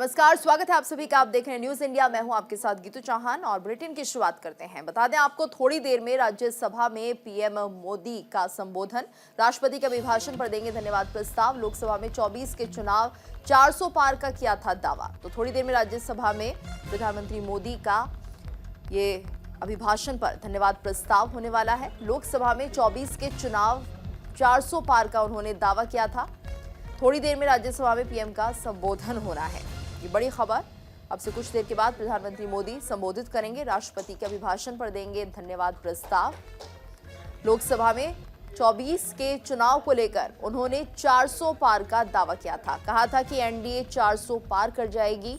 नमस्कार, स्वागत है आप सभी का। आप देख रहे हैं न्यूज इंडिया। मैं हूं आपके साथ गीतू चौहान और बुलेटिन की शुरुआत करते हैं। बता दें आपको, थोड़ी देर में राज्यसभा में पीएम मोदी का संबोधन, राष्ट्रपति के अभिभाषण पर देंगे धन्यवाद प्रस्ताव। लोकसभा में 24 के चुनाव 400 पार का किया था दावा। तो थोड़ी देर में राज्यसभा में प्रधानमंत्री मोदी का ये अभिभाषण पर धन्यवाद प्रस्ताव होने वाला है। लोकसभा में 24 के चुनाव 400 पार का उन्होंने दावा किया था। थोड़ी देर में राज्यसभा में पीएम का संबोधन होना है। ये बड़ी खबर। अब से कुछ देर के बाद प्रधानमंत्री मोदी संबोधित करेंगे, राष्ट्रपति के अभिभाषण पर देंगे धन्यवाद प्रस्ताव। लोकसभा में 24 के चुनाव को लेकर उन्होंने 400 पार का दावा किया था। कहा था कि एनडीए 400 पार कर जाएगी।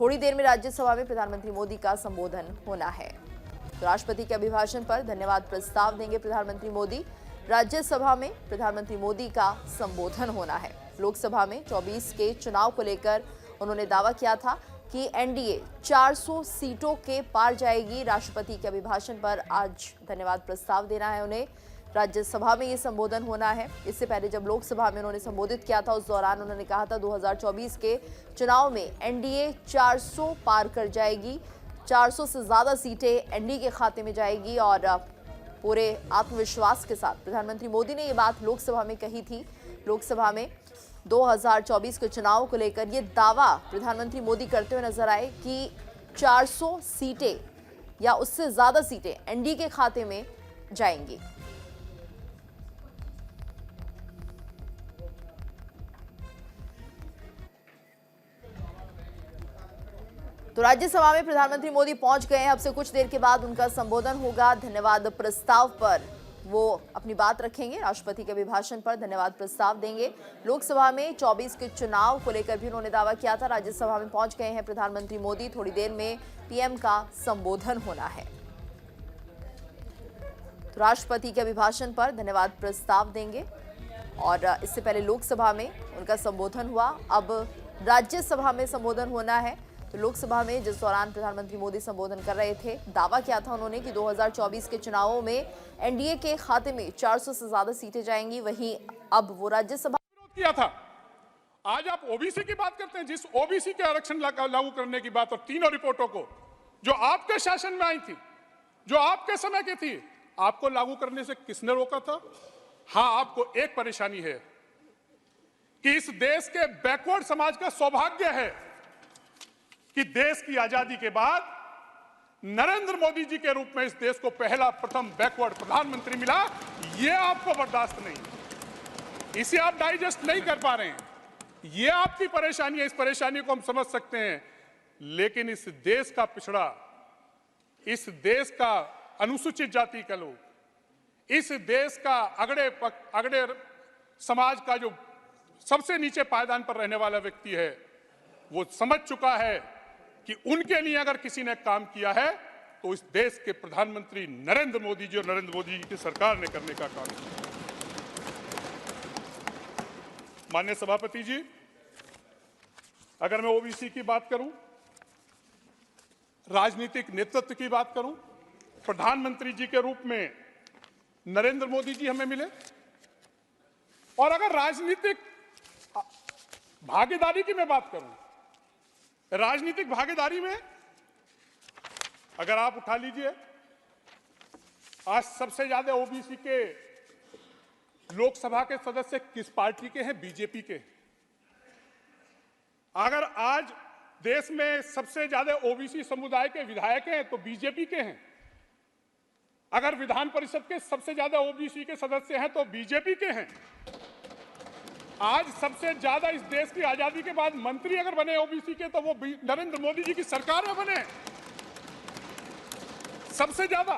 थोड़ी देर में राज्यसभा में प्रधानमंत्री मोदी का संबोधन होना है। तो राष्ट्रपति के अभिभाषण पर धन्यवाद प्रस्ताव देंगे प्रधानमंत्री मोदी। राज्यसभा में प्रधानमंत्री मोदी का संबोधन होना है। लोकसभा में 24 के चुनाव को लेकर उन्होंने दावा किया था कि एनडीए 400 सीटों के पार जाएगी। राष्ट्रपति के अभिभाषण पर आज धन्यवाद प्रस्ताव देना है उन्हें। राज्यसभा में ये संबोधन होना है। इससे पहले जब लोकसभा में उन्होंने संबोधित किया था, उस दौरान उन्होंने कहा था 2024 के चुनाव में एनडीए 400 पार कर जाएगी। 400 से ज्यादा सीटें एनडीए के खाते में जाएगी और पूरे आत्मविश्वास के साथ प्रधानमंत्री मोदी ने ये बात लोकसभा में कही थी। लोकसभा में 2024 के चुनाव को लेकर ये दावा प्रधानमंत्री मोदी करते हुए नजर आए कि 400 सीटें या उससे ज्यादा सीटें एनडीए के खाते में जाएंगी। तो राज्यसभा में प्रधानमंत्री मोदी पहुंच गए हैं। अब से कुछ देर के बाद उनका संबोधन होगा। धन्यवाद प्रस्ताव पर वो अपनी बात रखेंगे। राष्ट्रपति के अभिभाषण पर धन्यवाद प्रस्ताव देंगे। लोकसभा में 24 के चुनाव को लेकर भी उन्होंने दावा किया था। राज्यसभा में पहुंच गए हैं प्रधानमंत्री मोदी। थोड़ी देर में पीएम का संबोधन होना है। तो राष्ट्रपति के अभिभाषण पर धन्यवाद प्रस्ताव देंगे और इससे पहले लोकसभा में उनका संबोधन हुआ। अब राज्यसभा में संबोधन होना है। तो लोकसभा में जिस दौरान प्रधानमंत्री मोदी संबोधन कर रहे थे, दावा किया था उन्होंने कि 2024 के चुनावों में एनडीए के खाते में 400 से ज्यादा सीटें जाएंगी। वहीं अब वो राज्यसभा किया था। आज आप ओबीसी की बात करते हैं, जिस ओबीसी के आरक्षण लागू करने की बात और तीनों रिपोर्टों को जो आपके शासन में आई थी, जो आपके समय की थी, आपको लागू करने से किसने रोका था? हाँ, आपको एक परेशानी है कि इस देश के बैकवर्ड समाज का सौभाग्य है कि देश की आजादी के बाद नरेंद्र मोदी जी के रूप में इस देश को पहला प्रथम बैकवर्ड प्रधानमंत्री मिला। यह आपको बर्दाश्त नहीं, इसे आप डाइजेस्ट नहीं कर पा रहे हैं। यह आपकी परेशानी है। इस परेशानी को हम समझ सकते हैं, लेकिन इस देश का पिछड़ा, इस देश का अनुसूचित जाति का लोग, इस देश का अगड़े समाज का जो सबसे नीचे पायदान पर रहने वाला व्यक्ति है, वो समझ चुका है कि उनके लिए अगर किसी ने काम किया है तो इस देश के प्रधानमंत्री नरेंद्र मोदी जी और नरेंद्र मोदी जी की सरकार ने करने का काम किया। माननीय सभापति जी, अगर मैं ओबीसी की बात करूं, राजनीतिक नेतृत्व की बात करूं, प्रधानमंत्री जी के रूप में नरेंद्र मोदी जी हमें मिले। और अगर राजनीतिक भागीदारी की मैं बात करूं, राजनीतिक भागीदारी में अगर आप उठा लीजिए, आज सबसे ज्यादा ओबीसी के लोकसभा के सदस्य किस पार्टी के हैं? बीजेपी के। अगर आज देश में सबसे ज्यादा ओबीसी समुदाय के विधायक हैं तो बीजेपी के हैं। अगर विधान परिषद के सबसे ज्यादा ओबीसी के सदस्य हैं तो बीजेपी के हैं। आज सबसे ज्यादा इस देश की आजादी के बाद मंत्री अगर बने ओबीसी के तो वो नरेंद्र मोदी जी की सरकार में बने। सबसे ज्यादा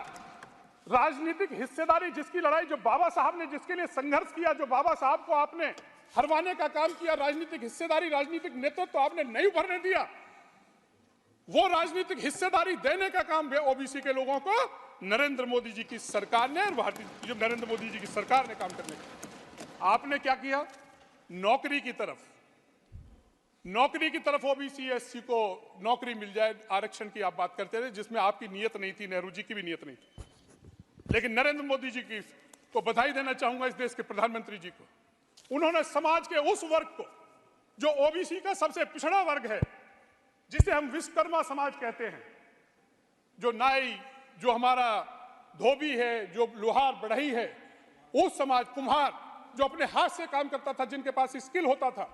राजनीतिक हिस्सेदारी, जिसकी लड़ाई, जो बाबा साहब ने जिसके लिए संघर्ष किया, जो बाबा साहब को आपने हरवाने का काम किया, राजनीतिक हिस्सेदारी, राजनीतिक नेतृत्व तो आपने नहीं उभरने दिया, वो राजनीतिक हिस्सेदारी देने का काम ओबीसी के लोगों को नरेंद्र मोदी जी की सरकार ने और नरेंद्र मोदी जी की सरकार ने काम करने का। आपने क्या किया? नौकरी की तरफ ओबीसी एससी को नौकरी मिल जाए, आरक्षण की आप बात करते थे, जिसमें आपकी नीयत नहीं थी, नेहरू जी की भी नीयत नहीं थी। लेकिन नरेंद्र मोदी जी की को बधाई देना चाहूंगा, इस देश के प्रधानमंत्री जी को। उन्होंने समाज के उस वर्ग को, जो ओबीसी का सबसे पिछड़ा वर्ग है, जिसे हम विश्वकर्मा समाज कहते हैं, जो नाई, जो हमारा धोबी है, जो लोहार बढ़ई है, उस समाज, कुम्हार जो अपने हाथ से काम करता था, जिनके पास स्किल होता था,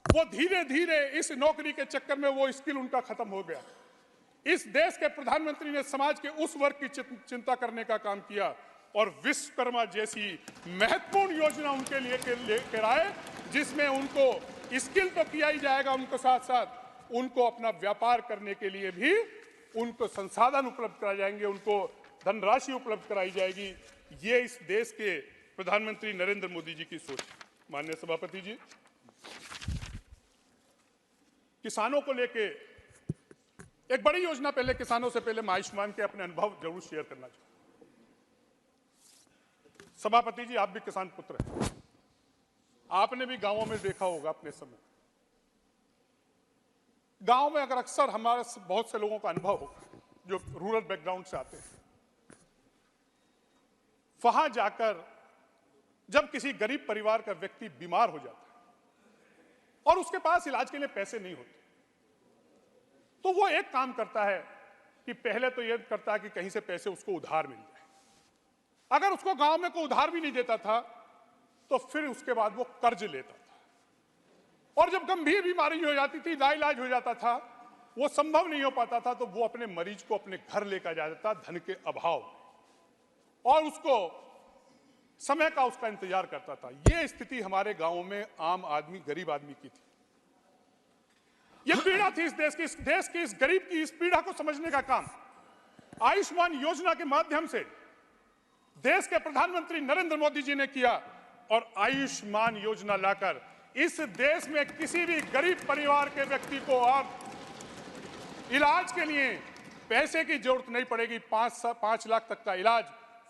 वो धीरे धीरे इस नौकरी के चक्कर में वो स्किल उनका खत्म हो गया। इस देश के प्रधानमंत्री ने समाज के उस वर्ग की चिंता करने का काम किया और विश्वकर्मा जैसी महत्वपूर्ण योजना उनके लिए लेकर आए, जिसमें उनको स्किल तो किया ही जाएगा, उनको साथ साथ उनको अपना व्यापार करने के लिए भी उनको संसाधन उपलब्ध कराए जाएंगे, उनको धनराशि उपलब्ध कराई जाएगी। ये इस देश के प्रधानमंत्री नरेंद्र मोदी जी की सोच है। माननीय सभापति जी, किसानों को लेके एक बड़ी योजना, पहले किसानों से पहले मैं आयुष्मान के अपने अनुभव जरूर शेयर करना चाहूंगा। सभापति जी, आप भी किसान पुत्र हैं, आपने भी गांवों में देखा होगा अपने समय। गांव में अगर अक्सर हमारे बहुत से लोगों का अनुभव होगा जो रूरल बैकग्राउंड से आते हैं, वहां जाकर जब किसी गरीब परिवार का व्यक्ति बीमार हो जाता है और उसके पास इलाज के लिए पैसे नहीं होते, तो वो एक काम करता है कि पहले तो ये करता है कि कहीं से पैसे उसको उधार मिल जाए। अगर उसको गांव में कोई उधार भी नहीं देता था तो फिर उसके बाद वो कर्ज लेता था, और जब गंभीर बीमारी हो जाती थी, लाइलाज हो जाता था, वो संभव नहीं हो पाता था, तो वो अपने मरीज को अपने घर लेकर जाता था धन के अभाव, और उसको समय का उसका इंतजार करता था। ये स्थिति हमारे गांवों में आम आदमी, गरीब आदमी की थी। ये पीड़ा थी इस देश की इस गरीब की इस पीड़ा को समझने का काम आयुष्मान योजना के माध्यम से देश के प्रधानमंत्री नरेंद्र मोदी जी ने किया, और आयुष्मान योजना लाकर इस देश में किसी भी गरीब परिवार के व्यक्ति को अब इलाज के लिए पैसे की जरूरत नहीं पड़ेगी। 5 लाख तक का इलाज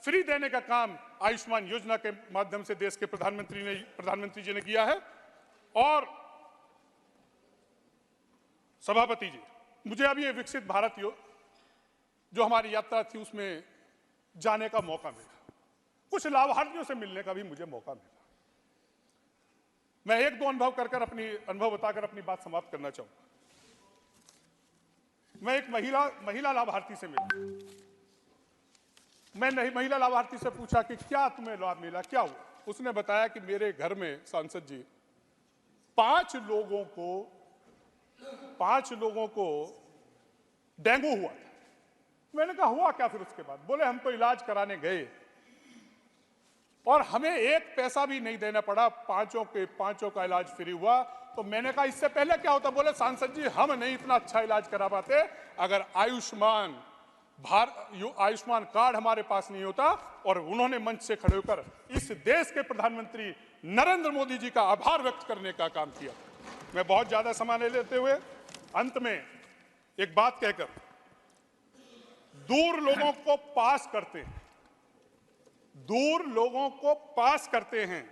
फ्री देने का काम आयुष्मान योजना के माध्यम से देश के प्रधानमंत्री जी ने किया है। और सभापति जी, मुझे अब ये विकसित भारत जो हमारी यात्रा थी उसमें जाने का मौका मिला, कुछ लाभार्थियों से मिलने का भी मुझे मौका मिला। मैं 1-2 अनुभव बताकर अपनी बात समाप्त करना चाहूंगा। मैं एक महिला लाभार्थी से मिला। मैं महिला लाभार्थी से पूछा कि क्या तुम्हें लाभ मिला, क्या हुआ? उसने बताया कि मेरे घर में सांसद जी 5 लोगों को डेंगू हुआ था। मैंने कहा हुआ क्या फिर उसके बाद? बोले हम तो इलाज कराने गए और हमें 1 पैसा भी नहीं देना पड़ा, 5 का इलाज फ्री हुआ। तो मैंने कहा इससे पहले क्या होता? बोले सांसद जी हम नहीं इतना अच्छा इलाज करा पाते अगर आयुष्मान कार्ड हमारे पास नहीं होता। और उन्होंने मंच से खड़े होकर इस देश के प्रधानमंत्री नरेंद्र मोदी जी का आभार व्यक्त करने का काम किया। मैं बहुत ज्यादा समय नहीं लेते हुए अंत में एक बात कहकर, दूर लोगों को पास करते हैं, दूर लोगों को पास करते हैं,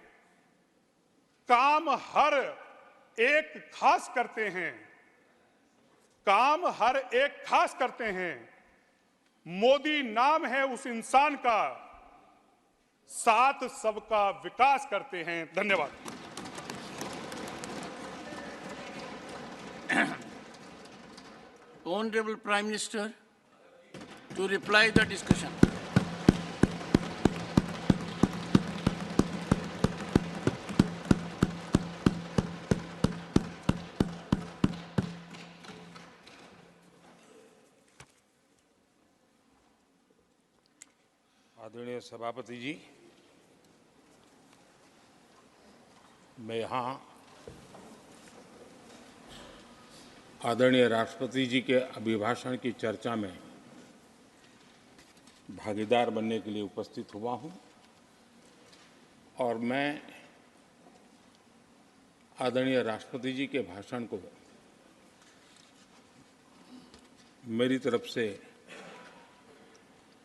काम हर एक खास करते हैं, काम हर एक खास करते हैं। मोदी नाम है उस इंसान का, साथ सबका विकास करते हैं। धन्यवाद। Honorable Prime Minister, to reply the discussion. आदरणीय सभापति जी, मैं यहाँ आदरणीय राष्ट्रपति जी के अभिभाषण की चर्चा में भागीदार बनने के लिए उपस्थित हुआ हूँ और मैं आदरणीय राष्ट्रपति जी के भाषण को मेरी तरफ से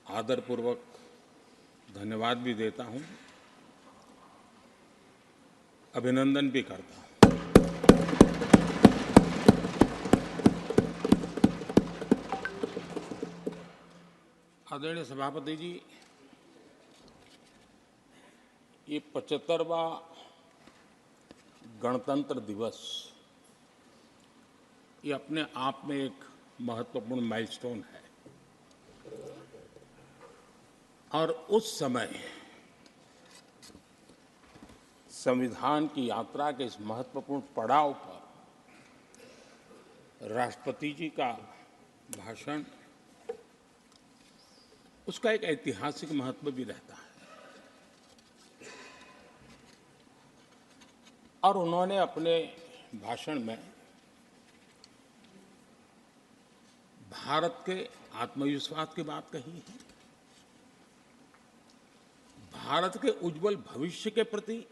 आदरपूर्वक धन्यवाद भी देता हूँ, अभिनंदन भी करता हूँ। आदरणीय सभापति जी, ये 75वां गणतंत्र दिवस ये अपने आप में एक महत्वपूर्ण माइलस्टोन है और उस समय संविधान की यात्रा के इस महत्वपूर्ण पड़ाव पर राष्ट्रपति जी का भाषण, उसका एक ऐतिहासिक महत्व भी रहता है। और उन्होंने अपने भाषण में भारत के आत्मविश्वास की बात कही है, भारत के उज्जवल भविष्य के प्रति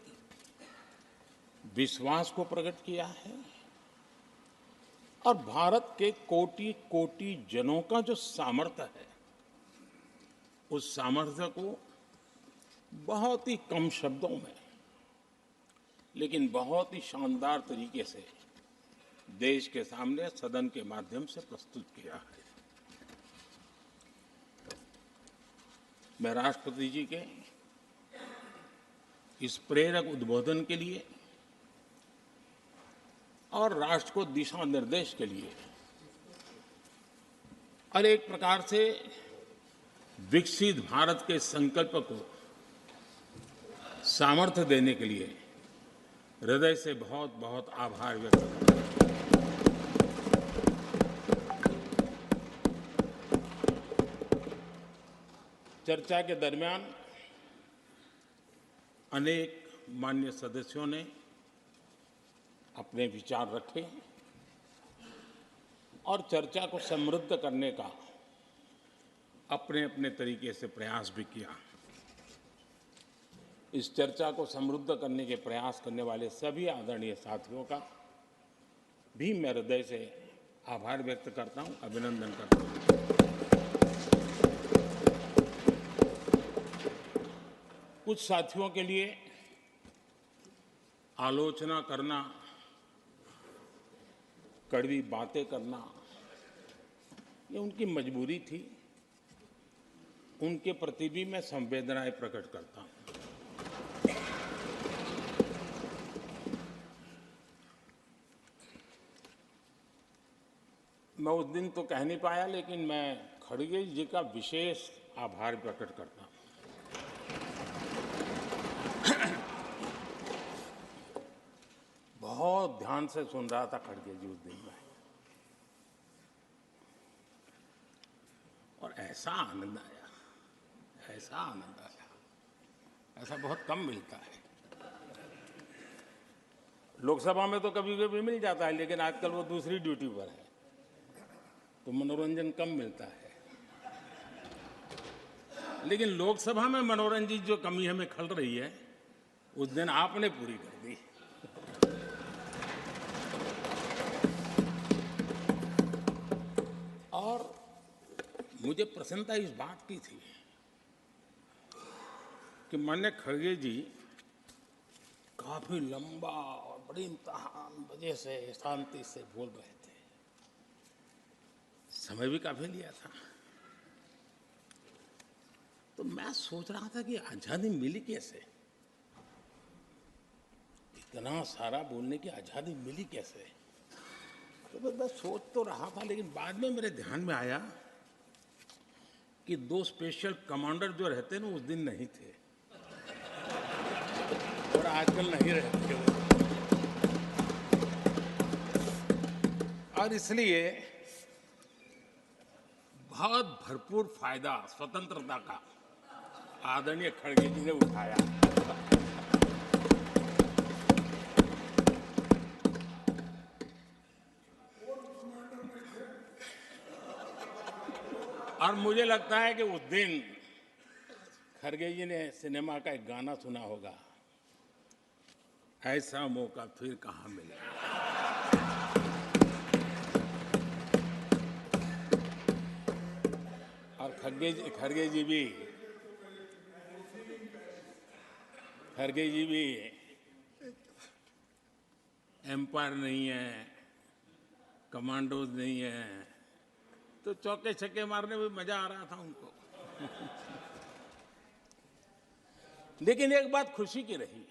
विश्वास को प्रकट किया है और भारत के कोटि कोटि जनों का जो सामर्थ्य है, उस सामर्थ्य को बहुत ही कम शब्दों में लेकिन बहुत ही शानदार तरीके से देश के सामने सदन के माध्यम से प्रस्तुत किया है। मैं राष्ट्रपति जी के इस प्रेरक उद्बोधन के लिए और राष्ट्र को दिशा निर्देश के लिए और एक प्रकार से विकसित भारत के संकल्प को सामर्थ्य देने के लिए हृदय से बहुत बहुत आभार व्यक्त करता हूं। चर्चा के दरमियान अनेक मान्य सदस्यों ने अपने विचार रखे और चर्चा को समृद्ध करने का अपने अपने तरीके से प्रयास भी किया। इस चर्चा को समृद्ध करने के प्रयास करने वाले सभी आदरणीय साथियों का भी मैं हृदय से आभार व्यक्त करता हूं, अभिनंदन करता हूं। कुछ साथियों के लिए आलोचना करना, कड़वी बातें करना, ये उनकी मजबूरी थी। उनके प्रति भी मैं संवेदनाएं प्रकट करता हूं। मैं उस दिन तो कह नहीं पाया, लेकिन मैं खड़गे जी का विशेष आभार प्रकट करता हूं। बहुत ध्यान से सुन रहा था खड़गे जी उस दिन में, और ऐसा आनंद आया, ऐसा आनंद आया, ऐसा बहुत कम मिलता है। लोकसभा में तो कभी कभी मिल जाता है, लेकिन आजकल वो दूसरी ड्यूटी पर है तो मनोरंजन कम मिलता है। लेकिन लोकसभा में मनोरंजन की जो कमी हमें खल रही है, उस दिन आपने पूरी कर दी। और मुझे प्रसन्नता इस बात की थी कि माननीय खड़गे जी काफी लंबा और बड़ी इम्तिहान वजह से शांति से बोल रहे थे। समय भी काफी लिया था। तो मैं सोच रहा था कि आजादी मिली कैसे, इतना सारा बोलने की आजादी मिली कैसे। तो मैं सोच तो रहा था, लेकिन बाद में मेरे ध्यान में आया कि दो स्पेशल कमांडर जो रहते हैं ना, उस दिन नहीं थे और आजकल नहीं रहते वो। और इसलिए बहुत भरपूर फायदा स्वतंत्रता का आदरणीय खड़गे जी ने उठाया। और मुझे लगता है कि उस दिन खड़गे जी ने सिनेमा का एक गाना सुना होगा, ऐसा मौका फिर कहाँ मिलेगा। और खड़गे जी भी एम्पायर नहीं है, कमांडोज नहीं है, तो चौके छक्के मारने में मजा आ रहा था उनको। लेकिन एक बात खुशी की रही,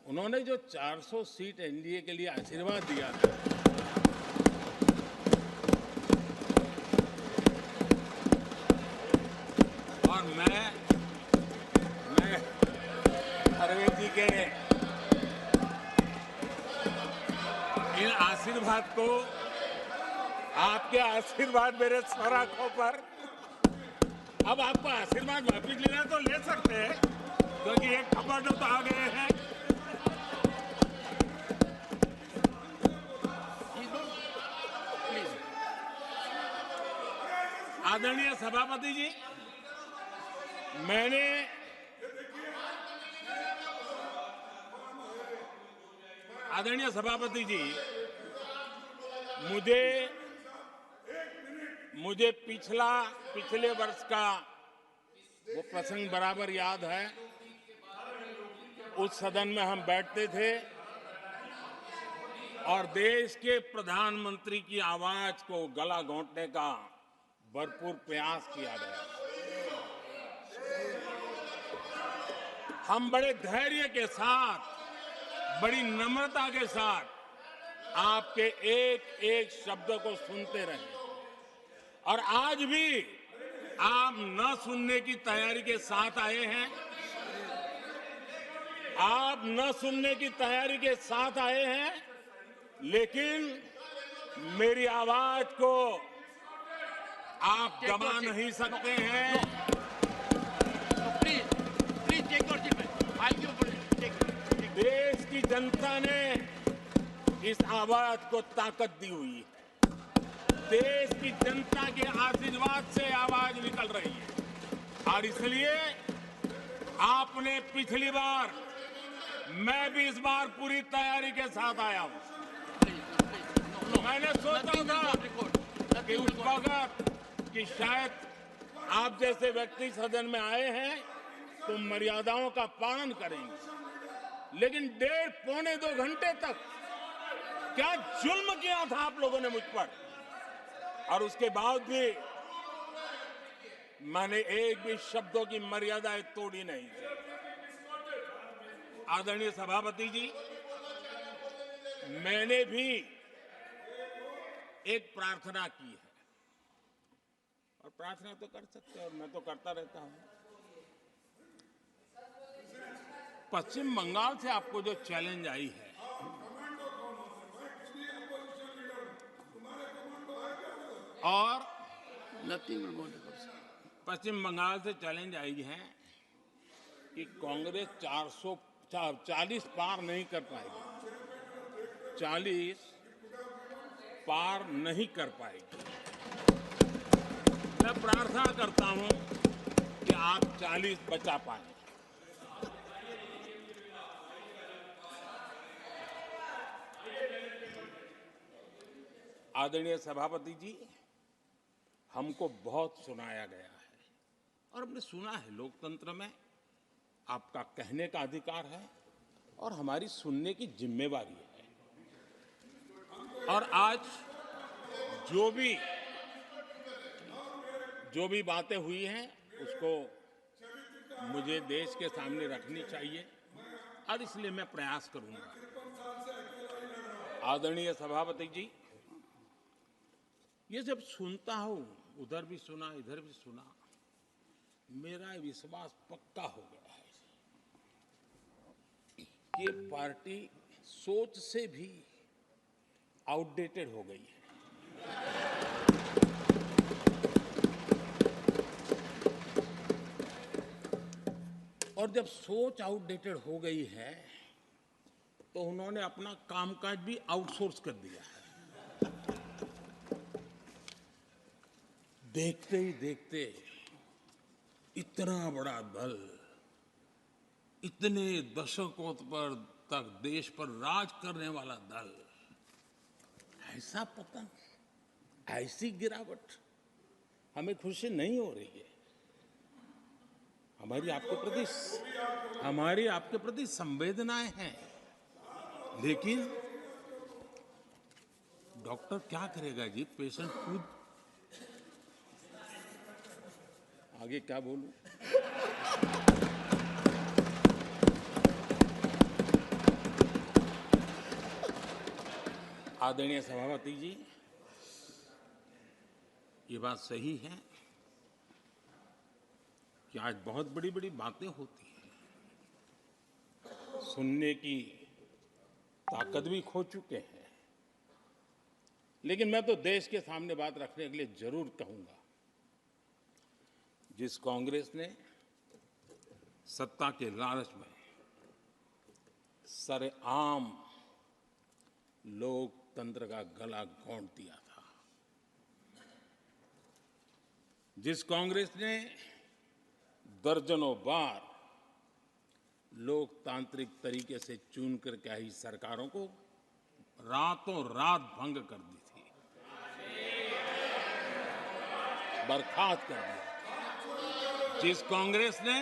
उन्होंने जो 400 सीट एनडीए के लिए आशीर्वाद दिया था, जी के इन आशीर्वाद को, आपके आशीर्वाद मेरे सर आंखों पर, अब आपको आशीर्वाद वापिस लेना तो ले सकते हैं, क्योंकि एक खबर तो आ गए हैं। आदरणीय सभापति जी, मैंने आदरणीय सभापति जी, मुझे पिछले वर्ष का वो प्रसंग बराबर याद है। उस सदन में हम बैठते थे और देश के प्रधानमंत्री की आवाज को गला घोंटने का भरपूर प्रयास किया गया। हम बड़े धैर्य के साथ, बड़ी नम्रता के साथ आपके एक एक शब्द को सुनते रहे, और आज भी आप न सुनने की तैयारी के साथ आए हैं। आप न सुनने की तैयारी के साथ आए हैं, लेकिन मेरी आवाज को आप दबा नहीं सकते हैं। देश की जनता ने इस आवाज को ताकत दी हुई है। देश की जनता के आशीर्वाद से आवाज निकल रही है, और इसलिए आपने पिछली बार, मैं भी इस बार पूरी तैयारी के साथ आया हूं। मैंने सोचा था कि उस वक्त कि शायद आप जैसे व्यक्ति सदन में आए हैं तो मर्यादाओं का पालन करेंगे, लेकिन 1.5-2 घंटे तक क्या जुल्म किया था आप लोगों ने मुझ पर, और उसके बाद भी मैंने एक भी शब्दों की मर्यादाएं तोड़ी नहीं। आदरणीय सभापति जी, मैंने भी एक प्रार्थना की है, और प्रार्थना तो कर सकते हैं, और मैं तो करता रहता हूं। पश्चिम बंगाल से आपको जो चैलेंज आई है, और पश्चिम बंगाल से चैलेंज आई है कि कांग्रेस 440 पार नहीं कर पाएगी, 40 पार नहीं कर पाएगी। मैं प्रार्थना करता हूं कि आप 40 बचा पाएं। आदरणीय सभापति जी, हमको बहुत सुनाया गया है, और हमने सुना है। लोकतंत्र में आपका कहने का अधिकार है, और हमारी सुनने की जिम्मेवारी है। और आज जो भी बातें हुई हैं, उसको मुझे देश के सामने रखनी चाहिए, और इसलिए मैं प्रयास करूंगा। आदरणीय सभापति जी, ये जब सुनता हूं, उधर भी सुना, इधर भी सुना, मेरा विश्वास पक्का हो गया है कि ये पार्टी सोच से भी आउटडेटेड हो गई है। और जब सोच आउटडेटेड हो गई है, तो उन्होंने अपना कामकाज भी आउटसोर्स कर दिया है। देखते ही देखते इतना बड़ा दल, इतने दशकों पर तक देश पर राज करने वाला दल, ऐसा पतन, ऐसी गिरावट, हमें खुशी नहीं हो रही है। हमारी आपके प्रति संवेदनाएं हैं, लेकिन डॉक्टर क्या करेगा जी, पेशेंट खुद। आगे क्या बोलूं? आदरणीय सभापति जी, ये बात सही है कि आज बहुत बड़ी बड़ी बातें होती हैं। सुनने की ताकत भी खो चुके हैं। लेकिन मैं तो देश के सामने बात रखने के लिए जरूर कहूंगा, जिस कांग्रेस ने सत्ता के लालच में सरेआम लोकतंत्र का गला घोंट दिया था, जिस कांग्रेस ने दर्जनों बार लोकतांत्रिक तरीके से चुन करके आई सरकारों को रातों रात भंग कर दी थी, बर्खास्त कर दिया, जिस कांग्रेस ने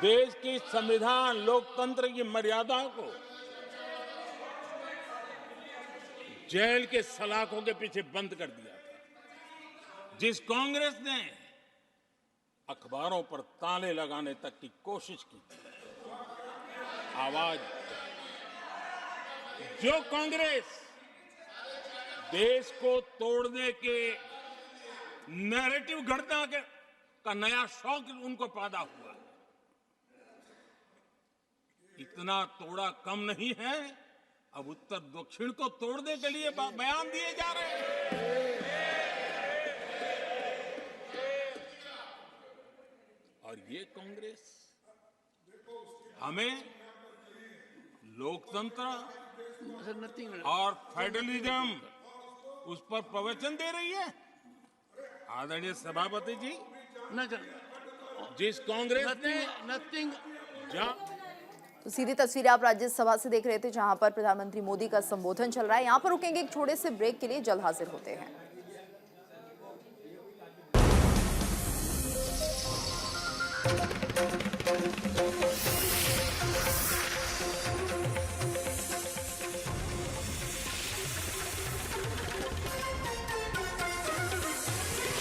देश की संविधान लोकतंत्र की मर्यादा को जेल के सलाखों के पीछे बंद कर दिया था, जिस कांग्रेस ने अखबारों पर ताले लगाने तक की कोशिश की थी, आवाज जो कांग्रेस देश को तोड़ने के नैरेटिव घटना का नया शौक उनको पैदा हुआ, इतना तोड़ा कम नहीं है, अब उत्तर दक्षिण को तोड़ने के लिए बयान दिए जा रहे हैं। और ये कांग्रेस हमें लोकतंत्र और फेडरलिज्म उस पर प्रवचन दे रही है। आदरणीय सभापति जी, जिस कांग्रेस ने नथिंग तो सीधी तस्वीरें आप राज्यसभा से देख रहे थे, जहां पर प्रधानमंत्री मोदी का संबोधन चल रहा है। यहां पर रुकेंगे एक छोटे से ब्रेक के लिए, जल्द हाजिर होते हैं।